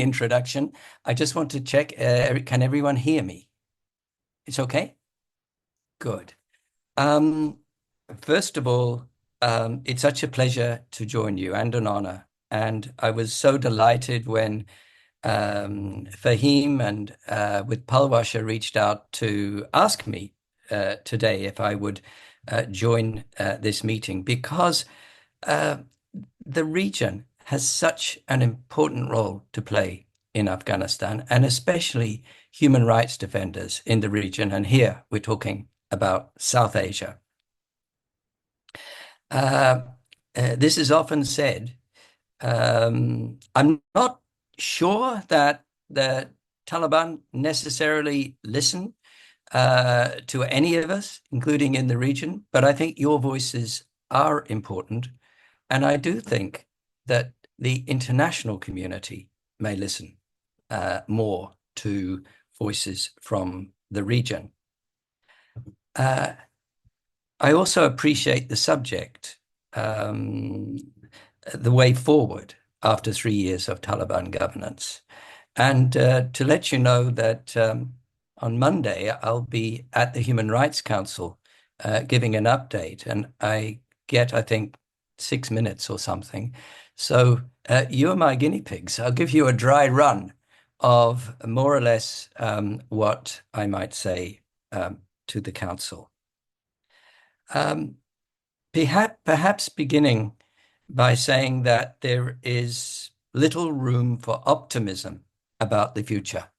introduction. I just want to check, can everyone hear me? It's okay? Good. First of all, it's such a pleasure to join you and an honor. And I was so delighted when Fahim and with Palwasha reached out to ask me today if I would join this meeting, because the region has such an important role to play in Afghanistan, and especially human rights defenders in the region. And here we're talking about South Asia. This is often said. I'm not sure that the Taliban necessarily listen to any of us, including in the region, but I think your voices are important. And I do think that the international community may listen more to voices from the region. I also appreciate the subject, the way forward after 3 years of Taliban governance. And to let you know that on Monday, I'll be at the Human Rights Council giving an update, and I think, 6 minutes or something. So you're my guinea pigs. I'll give you a dry run of more or less what I might say to the council. Perhaps beginning by saying that there is little room for optimism about the future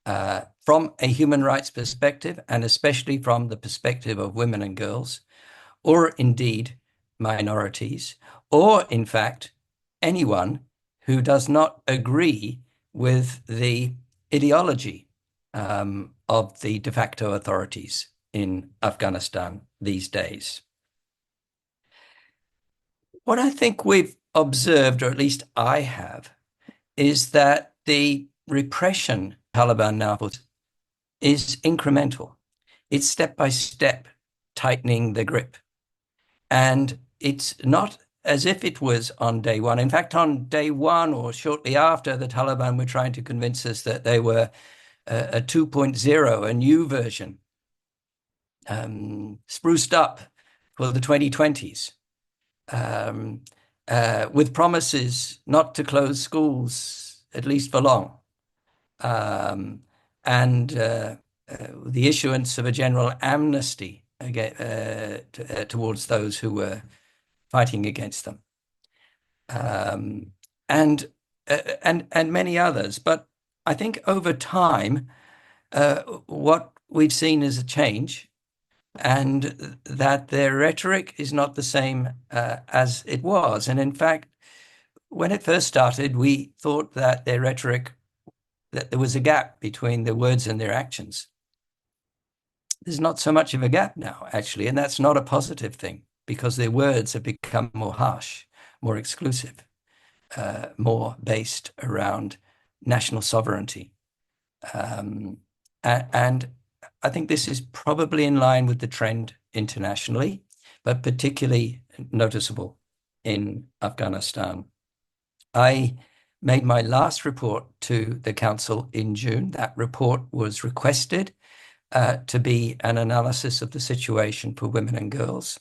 from a human rights perspective, and especially from the perspective of women and girls, or indeed minorities, or in fact, anyone who does not agree with the ideology of the de facto authorities in Afghanistan these days. What I think we've observed, or at least I have, is that the repression Taliban now puts is incremental. It's step by step tightening the grip. And it's not as if it was on day one. In fact, on day one or shortly after, the Taliban were trying to convince us that they were a 2.0, a new version, spruced up for the 2020s, with promises not to close schools, at least for long, and the issuance of a general amnesty towards those who were fighting against them, and many others. But I think over time, what we've seen is a change, and that their rhetoric is not the same as it was. And in fact, when it first started, we thought that their rhetoric, that there was a gap between their words and their actions. There's not so much of a gap now, actually, and that's not a positive thing, because their words have become more harsh, more exclusive, more based around national sovereignty. And I think this is probably in line with the trend internationally, but particularly noticeable in Afghanistan. I made my last report to the Council in June. That report was requested to be an analysis of the situation for women and girls.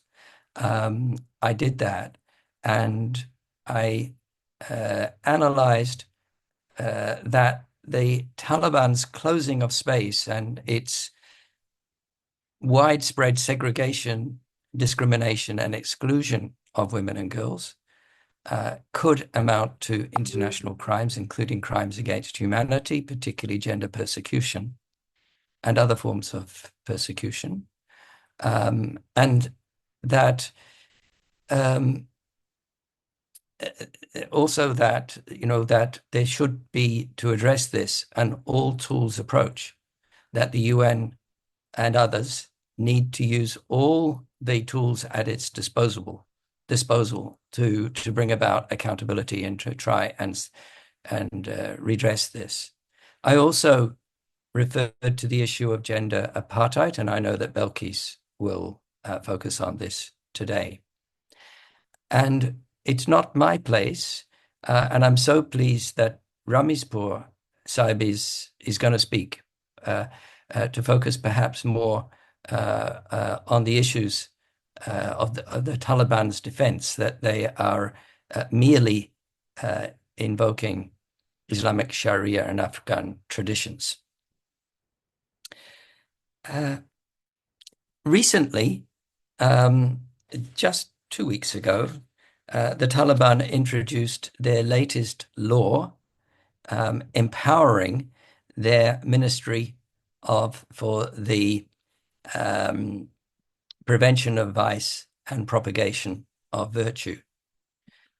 I did that, and I analyzed that the Taliban's closing of space and its widespread segregation, discrimination, and exclusion of women and girls could amount to international crimes, including crimes against humanity, particularly gender persecution and other forms of persecution, and that also that, that there should be, to address this, an all-tools approach, that the UN and others need to use all the tools at its disposal to bring about accountability and to try and redress this. I also referred to the issue of gender apartheid, and I know that Belkis will focus on this today. And it's not my place, and I'm so pleased that Ramispur Saib is going to speak, to focus perhaps more on the issues of the Taliban's defense, that they are merely invoking Islamic Sharia and Afghan traditions. Recently, just 2 weeks ago, the Taliban introduced their latest law empowering their Ministry for the Prevention of Vice and Propagation of Virtue.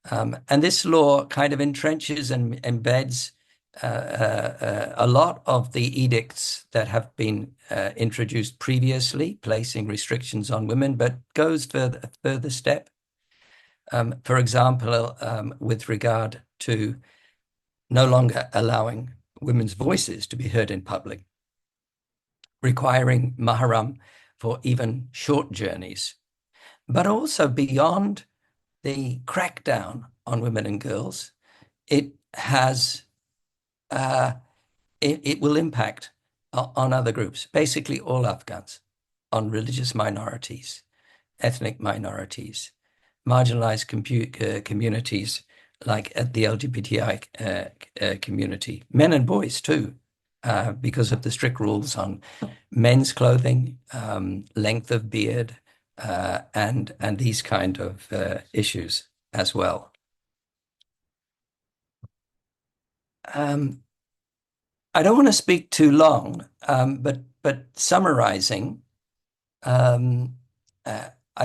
And this law kind of entrenches and embeds a lot of the edicts that have been introduced previously, placing restrictions on women, but goes further step. For example, with regard to no longer allowing women's voices to be heard in public, requiring mahram for even short journeys, but also beyond the crackdown on women and girls, it has it will impact on other groups, basically all Afghans, on religious minorities, ethnic minorities, marginalized communities like the LGBTI community, men and boys too, because of the strict rules on men's clothing, length of beard, and these kind of issues as well. I don't want to speak too long, but summarizing, I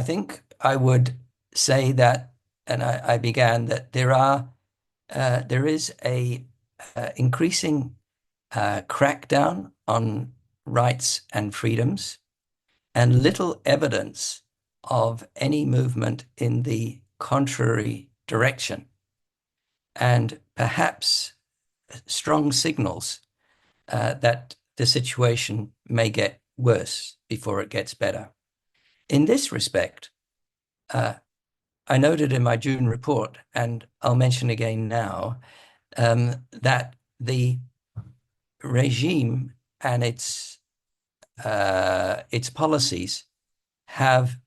think I would say that, and I began that there is a increasing crackdown on rights and freedoms, and little evidence of any movement in the contrary direction, and perhaps strong signals that the situation may get worse before it gets better. In this respect, I noted in my June report, and I'll mention again now, that the regime and its policies have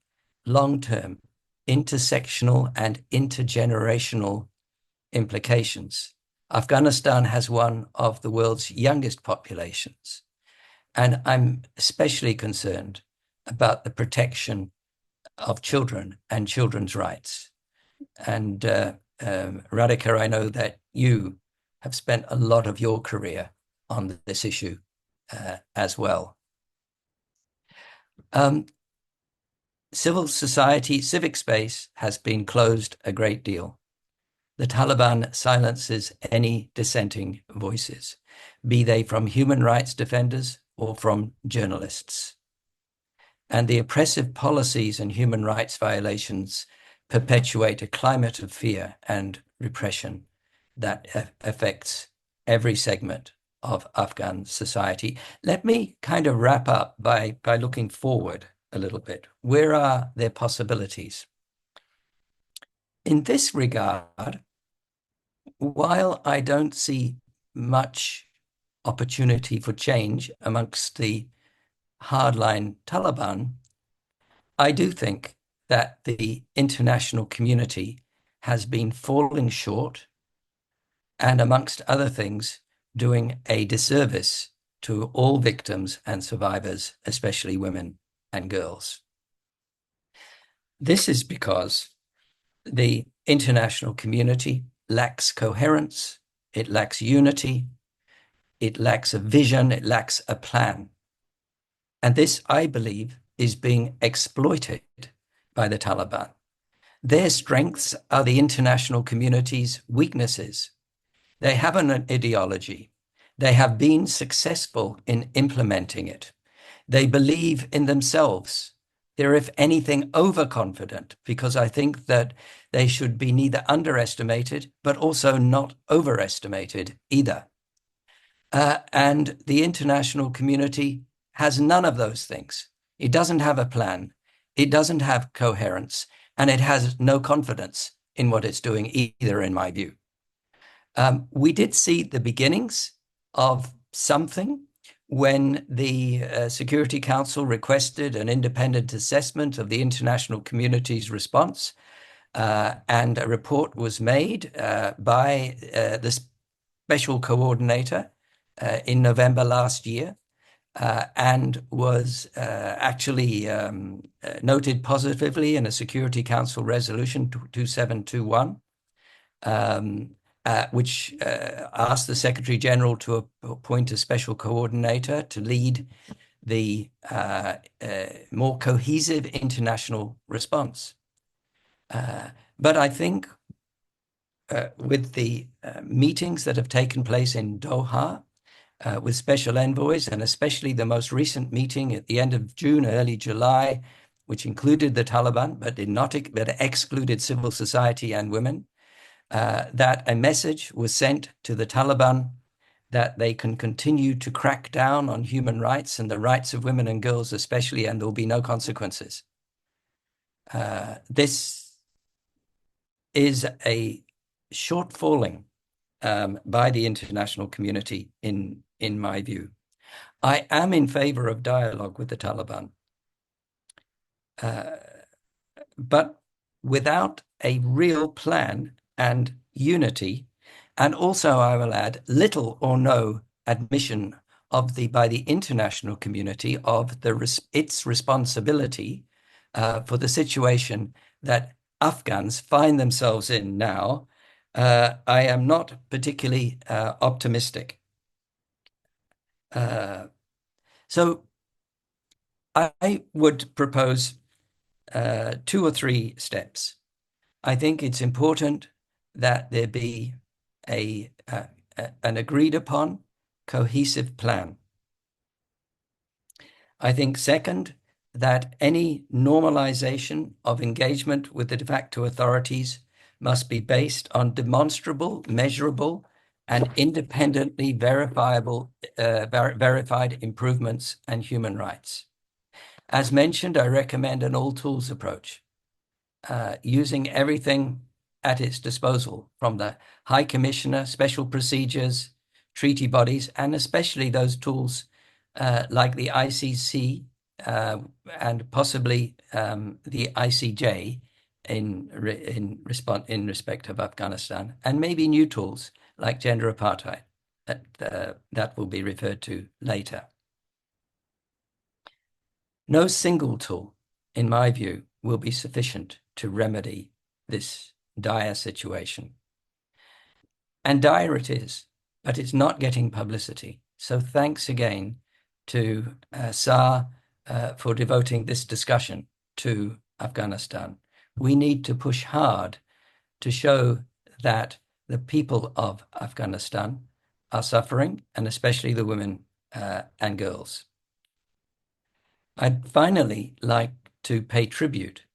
long-term intersectional and intergenerational implications. Afghanistan has one of the world's youngest populations, and I'm especially concerned about the protection of children and children's rights. And Radhika, I know that you have spent a lot of your career on this issue as well. Civil society, civic space has been closed a great deal. The Taliban silences any dissenting voices, be they from human rights defenders or from journalists. And the oppressive policies and human rights violations perpetuate a climate of fear and repression that affects every segment of Afghan society. Let me kind of wrap up by looking forward a little bit. Where are their possibilities? In this regard, while I don't see much opportunity for change amongst the hardline Taliban, I do think that the international community has been falling short and, amongst other things, doing a disservice to all victims and survivors, especially women and girls. This is because the international community lacks coherence, it lacks unity, it lacks a vision, it lacks a plan. And this, I believe, is being exploited by the Taliban. Their strengths are the international community's weaknesses. They have an ideology. They have been successful in implementing it. They believe in themselves. They're, if anything, overconfident, because I think that they should be neither underestimated, but also not overestimated either. And the international community has none of those things. It doesn't have a plan. It doesn't have coherence, and it has no confidence in what it's doing either, in my view. We did see the beginnings of something when the Security Council requested an independent assessment of the international community's response, and a report was made by the Special Coordinator in November last year, and was actually noted positively in a Security Council resolution 2721, which asked the Secretary General to appoint a special coordinator to lead the more cohesive international response. But I think with the meetings that have taken place in Doha with special envoys, and especially the most recent meeting at the end of June, early July, which included the Taliban, but excluded civil society and women, that a message was sent to the Taliban that they can continue to crack down on human rights and the rights of women and girls especially, and there will be no consequences. This is a shortfalling by the international community, in my view. I am in favor of dialogue with the Taliban, but without a real plan and unity, and also, I will add, little or no admission by the international community of its responsibility for the situation that Afghans find themselves in now, I am not particularly optimistic. So I would propose 2 or 3 steps. I think it's important that there be an agreed upon cohesive plan. I think, second, that any normalization of engagement with the de facto authorities must be based on demonstrable, measurable, and independently verified improvements and human rights. As mentioned, I recommend an all-tools approach, using everything at its disposal, from the High Commissioner, special procedures, treaty bodies, and especially those tools like the ICC and possibly the ICJ in respect of Afghanistan, and maybe new tools like gender apartheid that will be referred to later. No single tool, in my view, will be sufficient to remedy this dire situation. And dire it is, but it's not getting publicity. So thanks again to SAHR for devoting this discussion to Afghanistan. We need to push hard to show that the people of Afghanistan are suffering, and especially the women and girls. I'd finally like to pay tribute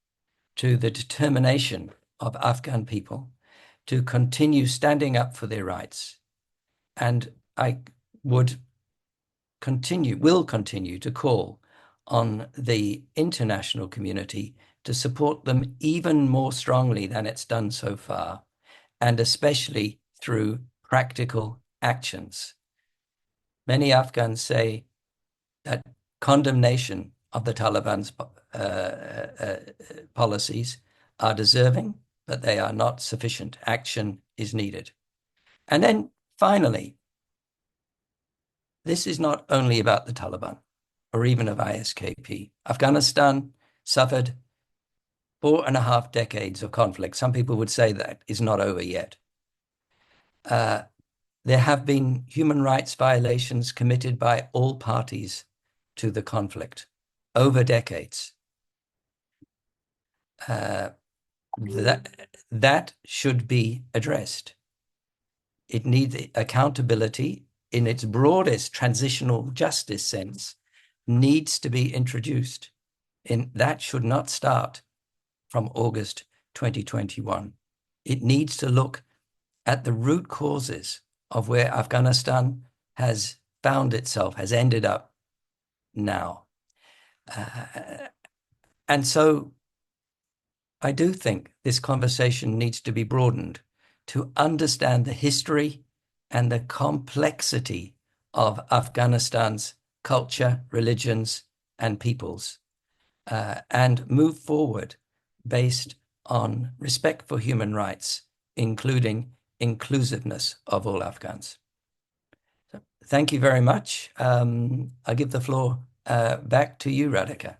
to the determination of Afghan people to continue standing up for their rights. And I will continue to call on the international community to support them even more strongly than it's done so far, and especially through practical actions. Many Afghans say that condemnation of the Taliban's policies are deserving, but they are not sufficient. Action is needed. And then finally, this is not only about the Taliban or even of ISKP. Afghanistan suffered 4.5 decades of conflict. Some people would say that is not over yet. There have been human rights violations committed by all parties to the conflict over decades. That should be addressed. It needs accountability in its broadest transitional justice sense, needs to be introduced. That should not start from August 2021. It needs to look at the root causes of where Afghanistan has found itself, has ended up now. And so I do think this conversation needs to be broadened to understand the history and the complexity of Afghanistan's culture, religions, and peoples, and move forward based on respect for human rights, including inclusiveness of all Afghans. So, thank you very much. I give the floor back to you, Radhika.